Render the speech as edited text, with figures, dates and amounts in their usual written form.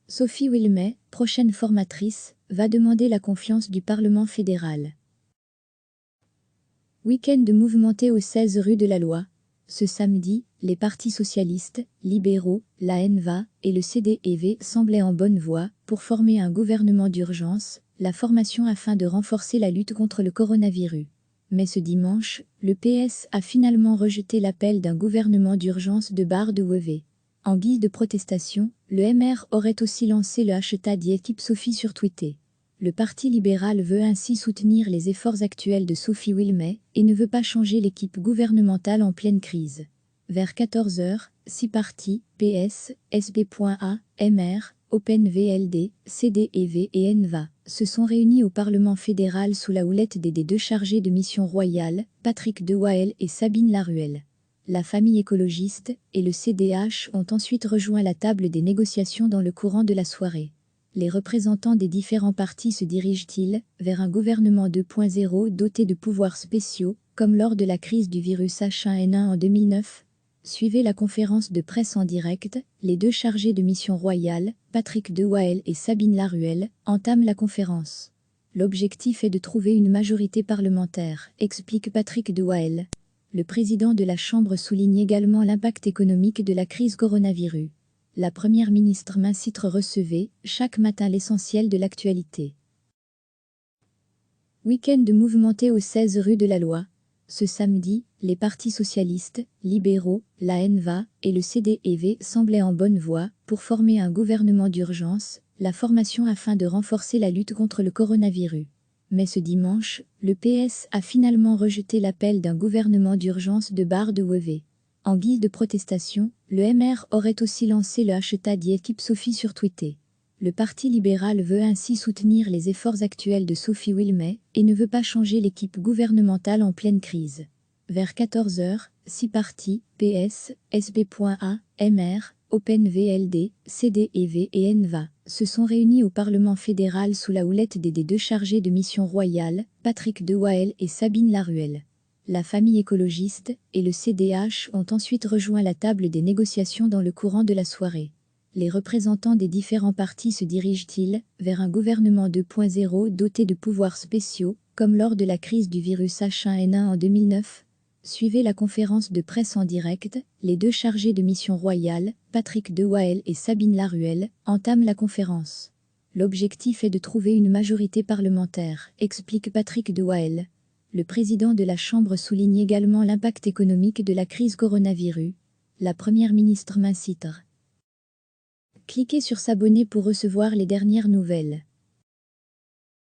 Sophie Wilmès, prochaine formatrice, va demander la confiance du Parlement fédéral. Week-end mouvementé au 16 rue de la Loi. Ce samedi, les partis socialistes, libéraux, la NVA et le CDEV semblaient en bonne voie pour former un gouvernement d'urgence, la formation afin de renforcer la lutte contre le coronavirus. Mais ce dimanche, le PS a finalement rejeté l'appel d'un gouvernement d'urgence de Baar-de-Wever. En guise de protestation, le MR aurait aussi lancé le hashtag équipe Sophie sur Twitter. Le Parti libéral veut ainsi soutenir les efforts actuels de Sophie Wilmès et ne veut pas changer l'équipe gouvernementale en pleine crise. Vers 14 h, 6 partis, PS, SB.A, MR, Open VLD, CDEV et NVA, se sont réunis au Parlement fédéral sous la houlette des deux chargés de mission royale, Patrick de Wael et Sabine Laruelle. La famille écologiste et le CDH ont ensuite rejoint la table des négociations dans le courant de la soirée. Les représentants des différents partis se dirigent-ils vers un gouvernement 2.0 doté de pouvoirs spéciaux, comme lors de la crise du virus H1N1 en 2009 ? Suivez la conférence de presse en direct, les deux chargés de mission royale, Patrick de Wael et Sabine Laruelle, entament la conférence. L'objectif est de trouver une majorité parlementaire, explique Patrick de Wael. Le président de la Chambre souligne également l'impact économique de la crise coronavirus. La première ministre m'incite recevait chaque matin l'essentiel de l'actualité. Week-end mouvementé au 16 rue de la Loi. Ce samedi, les partis socialistes, libéraux, la NVA et le CDEV semblaient en bonne voie pour former un gouvernement d'urgence, la formation afin de renforcer la lutte contre le coronavirus. Mais ce dimanche, le PS a finalement rejeté l'appel d'un gouvernement d'urgence de Baar-de-Wever. En guise de protestation, le MR aurait aussi lancé le hashtag équipe Sophie sur Twitter. Le Parti libéral veut ainsi soutenir les efforts actuels de Sophie Wilmès et ne veut pas changer l'équipe gouvernementale en pleine crise. Vers 14 h, 6 partis, PS, SB.A, MR, Open VLD, CDEV et NVA, se sont réunis au Parlement fédéral sous la houlette des deux chargés de mission royale, Patrick de Wael et Sabine Laruelle. La famille écologiste et le CDH ont ensuite rejoint la table des négociations dans le courant de la soirée. Les représentants des différents partis se dirigent-ils vers un gouvernement 2.0 doté de pouvoirs spéciaux, comme lors de la crise du virus H1N1 en 2009 ? Suivez la conférence de presse en direct, les deux chargés de mission royale, Patrick de Wael et Sabine Laruelle, entament la conférence. L'objectif est de trouver une majorité parlementaire, explique Patrick de Wael. Le président de la Chambre souligne également l'impact économique de la crise coronavirus. La première ministre m'incite. Cliquez sur s'abonner pour recevoir les dernières nouvelles.